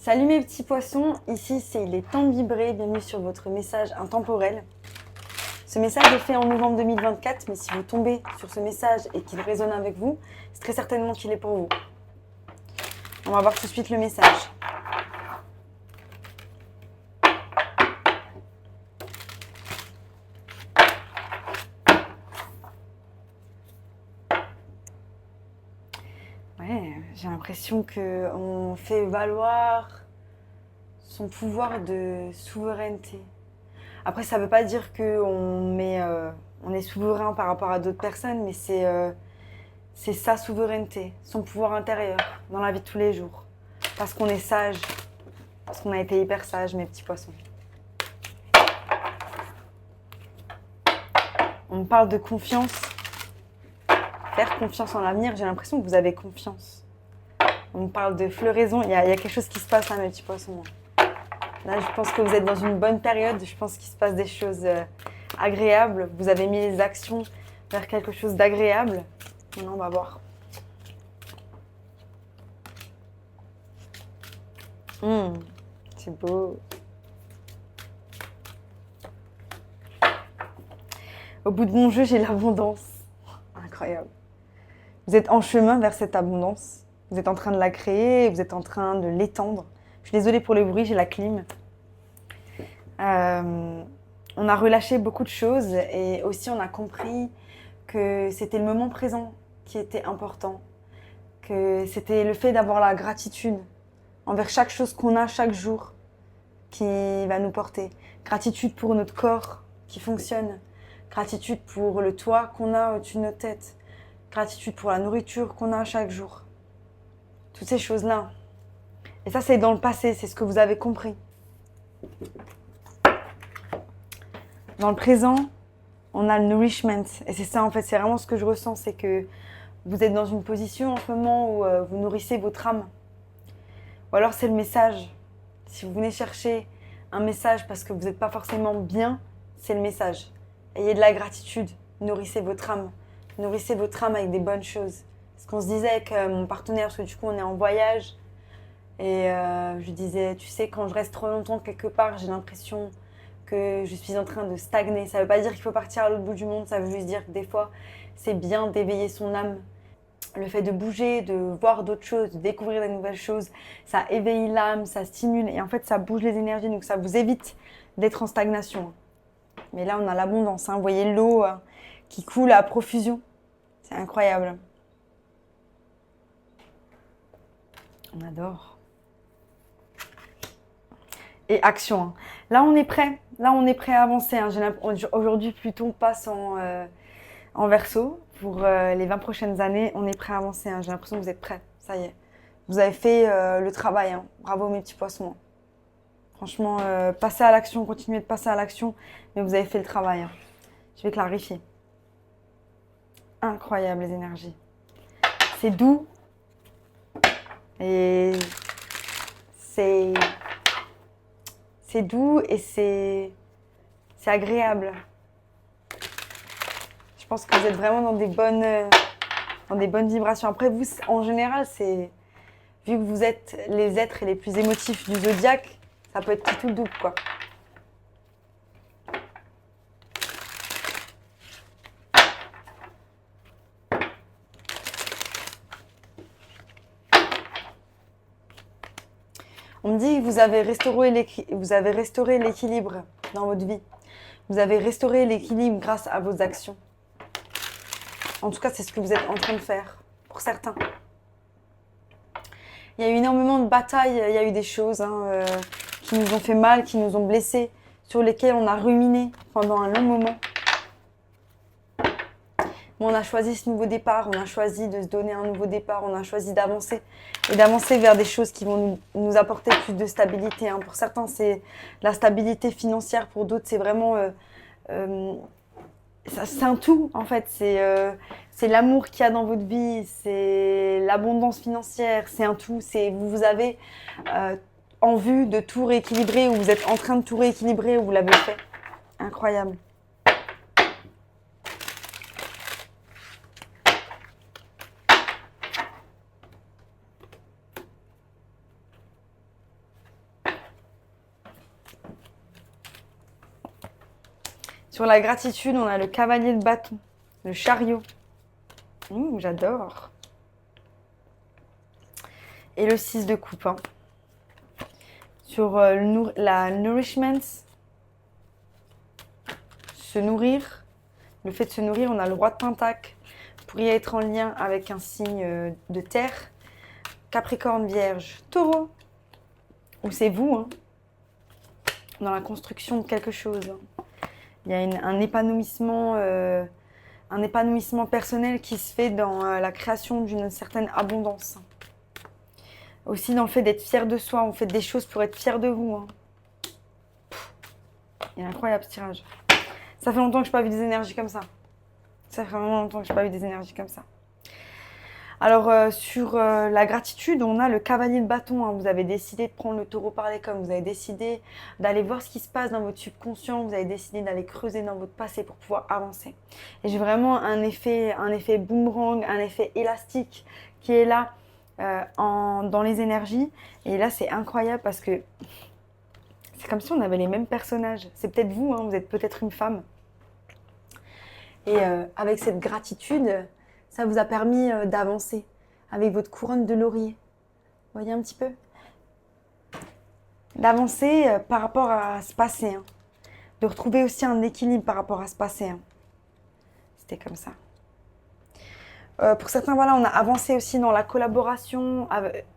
Salut mes petits poissons, ici c'est Il est temps de vibrer, bienvenue sur votre message intemporel. Ce message est fait en novembre 2024, mais si vous tombez sur ce message et qu'il résonne avec vous, c'est très certainement qu'il est pour vous. On va voir tout de suite le message. Ouais, j'ai l'impression qu'on fait valoir son pouvoir de souveraineté. Après, ça ne veut pas dire on est souverain par rapport à d'autres personnes, mais c'est sa souveraineté, son pouvoir intérieur dans la vie de tous les jours. Parce qu'on est sage, parce qu'on a été hyper sage, mes petits poissons. On me parle de confiance, faire confiance en l'avenir. J'ai l'impression que vous avez confiance. On me parle de floraison. Il y a quelque chose qui se passe là, mes petits poissons. Là, je pense que vous êtes dans une bonne période. Je pense qu'il se passe des choses agréables. Vous avez mis les actions vers quelque chose d'agréable. Maintenant, on va voir. C'est beau. Au bout de mon jeu, j'ai l'abondance. Incroyable. Vous êtes en chemin vers cette abondance. Vous êtes en train de la créer, vous êtes en train de l'étendre. Je suis désolée pour le bruit, j'ai la clim. On a relâché beaucoup de choses et aussi on a compris que c'était le moment présent qui était important. Que c'était le fait d'avoir la gratitude envers chaque chose qu'on a chaque jour qui va nous porter. Gratitude pour notre corps qui fonctionne. Gratitude pour le toit qu'on a au-dessus de notre tête. Gratitude pour la nourriture qu'on a chaque jour. Toutes ces choses-là. Et ça, c'est dans le passé, c'est ce que vous avez compris. Dans le présent, on a le nourishment. Et c'est ça, en fait, c'est vraiment ce que je ressens, c'est que vous êtes dans une position en ce moment où vous nourrissez votre âme. Ou alors c'est le message. Si vous venez chercher un message parce que vous n'êtes pas forcément bien, c'est le message. Ayez de la gratitude, nourrissez votre âme. Nourrissez votre âme avec des bonnes choses. Ce qu'on se disait avec mon partenaire, parce que du coup on est en voyage, et je lui disais, tu sais, quand je reste trop longtemps quelque part, j'ai l'impression que je suis en train de stagner. Ça ne veut pas dire qu'il faut partir à l'autre bout du monde, ça veut juste dire que des fois, c'est bien d'éveiller son âme. Le fait de bouger, de voir d'autres choses, de découvrir des nouvelles choses, ça éveille l'âme, ça stimule et en fait ça bouge les énergies, donc ça vous évite d'être en stagnation. Mais là on a l'abondance, hein. Vous voyez l'eau qui coule à profusion, c'est incroyable. On adore. Et action, hein. Là on est prêt à avancer, hein. Aujourd'hui Pluton passe en Verseau. Pour les 20 prochaines années, on est prêt à avancer, hein. J'ai l'impression que vous êtes prêts, ça y est. Vous avez fait le travail, hein. Bravo mes petits poissons. Franchement, passez à l'action, continuez de passer à l'action, mais vous avez fait le travail, hein. Je vais clarifier. Incroyable les énergies. C'est doux et c'est doux et c'est agréable. Je pense que vous êtes vraiment dans des bonnes vibrations. Après, vous, en général, vu que vous êtes les êtres les plus émotifs du zodiaque, ça peut être tout double, quoi. On me dit que vous avez restauré l'équilibre dans votre vie. Vous avez restauré l'équilibre grâce à vos actions. En tout cas, c'est ce que vous êtes en train de faire, pour certains. Il y a eu énormément de batailles, il y a eu des choses qui nous ont fait mal, qui nous ont blessés, sur lesquelles on a ruminé pendant un long moment. Mais on a choisi ce nouveau départ, on a choisi de se donner un nouveau départ, on a choisi d'avancer. Et d'avancer vers des choses qui vont nous apporter plus de stabilité, hein. Pour certains, c'est la stabilité financière, pour d'autres, c'est vraiment... c'est un tout, en fait. C'est l'amour qu'il y a dans votre vie, c'est l'abondance financière, c'est un tout. Vous avez en vue de tout rééquilibrer, ou vous êtes en train de tout rééquilibrer, ou vous l'avez fait. Incroyable. Sur la gratitude, on a le cavalier de bâton, le chariot. J'adore. Et le 6 de coupe. Hein. Sur la nourishment, se nourrir. Le fait de se nourrir, on a le roi de pentacle. Vous pourriez être en lien avec un signe de terre. Capricorne, Vierge, Taureau. Ou c'est vous, hein, dans la construction de quelque chose. Il y a un épanouissement personnel qui se fait dans la création d'une certaine abondance. Aussi dans le fait d'être fier de soi. On fait des choses pour être fier de vous. Hein. Il est incroyable ce tirage. Ça fait longtemps que je n'ai pas vu des énergies comme ça. Ça fait vraiment longtemps que je n'ai pas vu des énergies comme ça. Alors, sur la gratitude, on a le cavalier de bâton. Hein. Vous avez décidé de prendre le taureau par les cornes. Vous avez décidé d'aller voir ce qui se passe dans votre subconscient. Vous avez décidé d'aller creuser dans votre passé pour pouvoir avancer. Et j'ai vraiment un effet boomerang, un effet élastique qui est là dans les énergies. Et là, c'est incroyable parce que c'est comme si on avait les mêmes personnages. C'est peut-être vous, hein, vous êtes peut-être une femme. Et avec cette gratitude, ça vous a permis d'avancer avec votre couronne de laurier. Vous voyez un petit peu? D'avancer par rapport à ce passé. Hein. De retrouver aussi un équilibre par rapport à ce passé. Hein. C'était comme ça. Pour certains, voilà, on a avancé aussi dans la collaboration,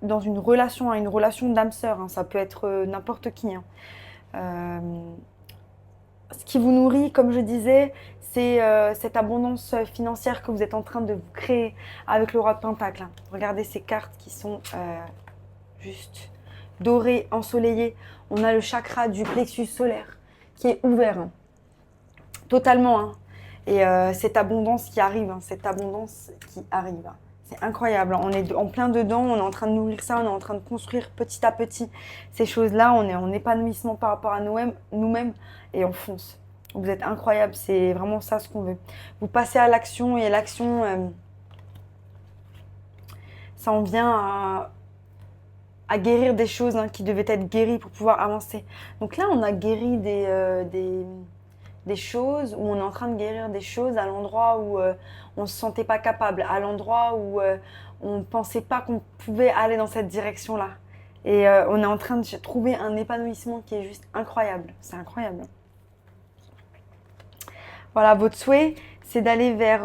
dans une relation d'âme sœur. Hein. Ça peut être n'importe qui. Hein. Ce qui vous nourrit, comme je disais, c'est cette abondance financière que vous êtes en train de vous créer avec le roi de Pentacle. Hein. Regardez ces cartes qui sont juste dorées, ensoleillées. On a le chakra du plexus solaire qui est ouvert, hein. Totalement. Hein. Et cette abondance qui arrive, hein, cette abondance qui arrive. Hein. C'est incroyable, hein. On est en plein dedans, on est en train de nourrir ça, on est en train de construire petit à petit ces choses-là. On est en épanouissement par rapport à nous-mêmes et on fonce. Vous êtes incroyable, c'est vraiment ça ce qu'on veut. Vous passez à l'action et l'action, ça en vient à guérir des choses hein, qui devaient être guéries pour pouvoir avancer. Donc là, on a guéri des choses, où on est en train de guérir des choses à l'endroit où on ne se sentait pas capable, à l'endroit où on ne pensait pas qu'on pouvait aller dans cette direction-là. Et on est en train de trouver un épanouissement qui est juste incroyable. C'est incroyable. Voilà, votre souhait, c'est d'aller vers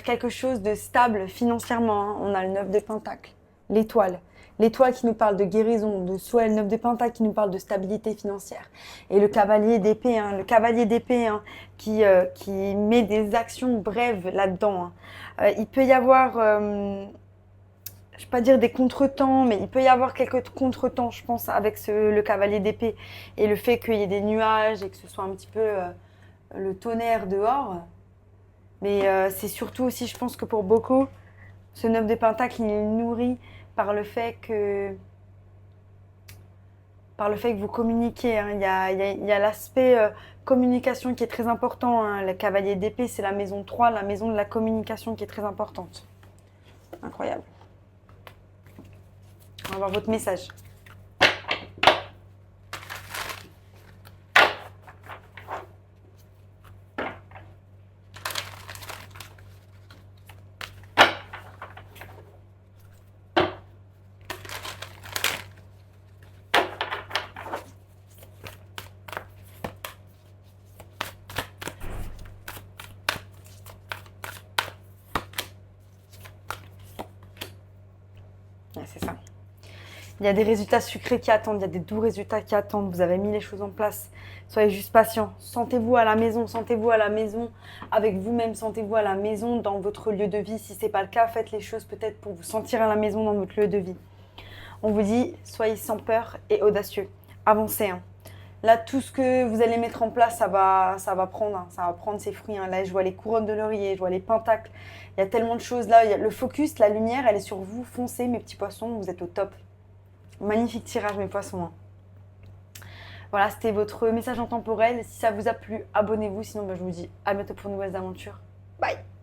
quelque chose de stable financièrement. Hein. On a le 9 de Pentacle, l'étoile. L'étoile qui nous parle de guérison, de souhait, le 9 de Pentacle qui nous parle de stabilité financière. Et le cavalier d'épée, hein, hein, qui met des actions brèves là-dedans. Hein. Il peut y avoir, je ne vais pas dire des contretemps, mais il peut y avoir quelques contretemps, je pense, avec le cavalier d'épée. Et le fait qu'il y ait des nuages et que ce soit un petit peu le tonnerre dehors. Mais c'est surtout aussi, je pense que pour beaucoup, ce 9 de Pentacle, il est nourri par le fait que vous communiquez. Hein. Il y a l'aspect communication qui est très important. Hein. Le cavalier d'épée, c'est la maison 3, la maison de la communication qui est très importante. Incroyable. On va voir votre message. Ouais, c'est ça. Il y a des résultats sucrés qui attendent, il y a des doux résultats qui attendent. Vous avez mis les choses en place. Soyez juste patient. Sentez-vous à la maison avec vous-même. Sentez-vous à la maison dans votre lieu de vie. Si ce n'est pas le cas, faites les choses peut-être pour vous sentir à la maison dans votre lieu de vie. On vous dit, soyez sans peur et audacieux. Avancez. Hein. Là, tout ce que vous allez mettre en place, ça va prendre. Hein. Ça va prendre ses fruits. Hein. Là, je vois les couronnes de laurier, je vois les pentacles. Il y a tellement de choses là. Il y a le focus, la lumière, elle est sur vous. Foncez, mes petits poissons, vous êtes au top. Magnifique tirage, mes poissons. Hein. Voilà, c'était votre message intemporel. Si ça vous a plu, abonnez-vous. Sinon, je vous dis à bientôt pour de nouvelles aventures. Bye!